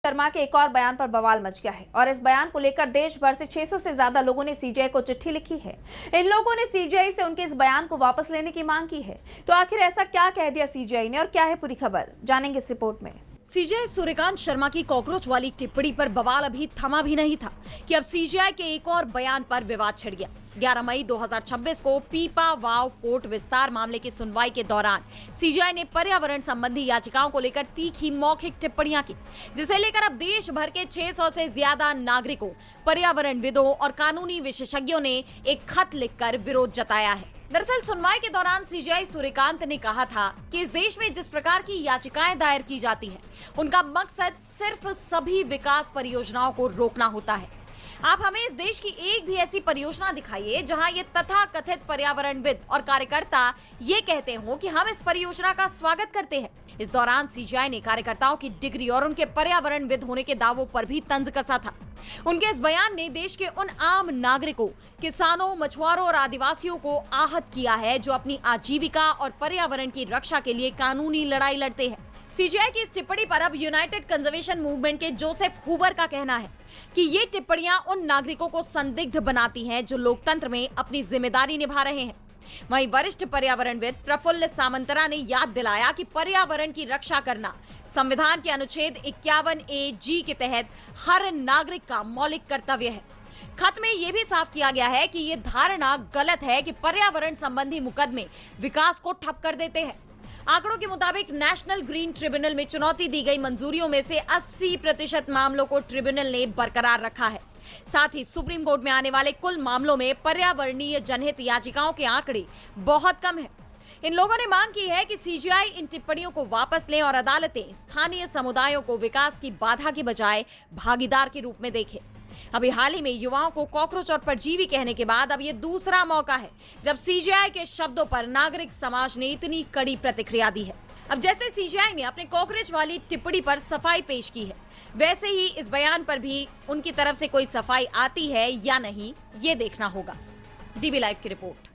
शर्मा के एक और बयान पर बवाल मच गया है और इस बयान को लेकर देश भर से 600 से ज्यादा लोगों ने सीजेआई को चिट्ठी लिखी है। इन लोगों ने सीजेआई से उनके इस बयान को वापस लेने की मांग की है। तो आखिर ऐसा क्या कह दिया सीजेआई ने और क्या है पूरी खबर, जानेंगे इस रिपोर्ट में। सीजेआई सूर्यकांत शर्मा की कॉकरोच वाली टिप्पणी पर बवाल अभी थमा भी नहीं था कि अब सीजेआई के एक और बयान पर विवाद छिड़ गया। 11 मई 2026 को पीपा वाव पोर्ट विस्तार मामले की सुनवाई के दौरान सीजेआई ने पर्यावरण संबंधी याचिकाओं को लेकर तीखी मौखिक टिप्पणियां की, जिसे लेकर अब देश भर के 600 से ज्यादा नागरिकों, पर्यावरणविदों और कानूनी विशेषज्ञों ने एक खत लिखकर विरोध जताया है। दरअसल सुनवाई के दौरान सीजेआई सूर्यकांत ने कहा था कि इस देश में जिस प्रकार की याचिकाएं दायर की जाती हैं, उनका मकसद सिर्फ सभी विकास परियोजनाओं को रोकना होता है। आप हमें इस देश की एक भी ऐसी परियोजना दिखाइए जहां ये तथाकथित पर्यावरणविद और कार्यकर्ता ये कहते हो कि हम इस परियोजना का स्वागत करते हैं। इस दौरान सीजेआई ने कार्यकर्ताओं की डिग्री और उनके पर्यावरणविद होने के दावों पर भी तंज कसा था। उनके इस बयान ने देश के उन आम नागरिकों, किसानों, मछुआरों और आदिवासियों को आहत किया है जो अपनी आजीविका और पर्यावरण की रक्षा के लिए कानूनी लड़ाई लड़ते हैं। सीजेआई की इस टिप्पणी पर अब यूनाइटेड कंजर्वेशन मूवमेंट के जोसेफ हूवर का कहना है कि ये टिप्पणियां उन नागरिकों को संदिग्ध बनाती हैं जो लोकतंत्र में अपनी जिम्मेदारी निभा रहे हैं। वहीं वरिष्ठ पर्यावरणविद प्रफुल्ल सामंतरा ने याद दिलाया कि पर्यावरण की रक्षा करना संविधान के अनुच्छेद 51A(G) के तहत हर नागरिक का मौलिक कर्तव्य है। खत में यह भी साफ किया गया है कि ये धारणा गलत है कि पर्यावरण संबंधी मुकदमे विकास को ठप कर देते हैं। आंकड़ों के मुताबिक नेशनल ग्रीन ट्रिब्यूनल में चुनौती दी गई मंजूरियों में से 80% मामलों को ट्रिब्यूनल ने बरकरार रखा है। साथ ही सुप्रीम कोर्ट में आने वाले कुल मामलों में पर्यावरणीय जनहित याचिकाओं के आंकड़े बहुत कम हैं। इन लोगों ने मांग की है कि सीजेआई इन टिप्पणियों को वापस लें और अदालतें स्थानीय समुदायों को विकास की बाधा के बजाय भागीदार के रूप में देखें। अभी हाल ही में युवाओं को कॉकरोच और परजीवी कहने के बाद अब ये दूसरा मौका है जब सीजेआई के शब्दों पर नागरिक समाज ने इतनी कड़ी प्रतिक्रिया दी है। अब जैसे सीजेआई ने अपने कॉकरोच वाली टिप्पणी पर सफाई पेश की है, वैसे ही इस बयान पर भी उनकी तरफ से कोई सफाई आती है या नहीं, ये देखना होगा। डीबी लाइव की रिपोर्ट।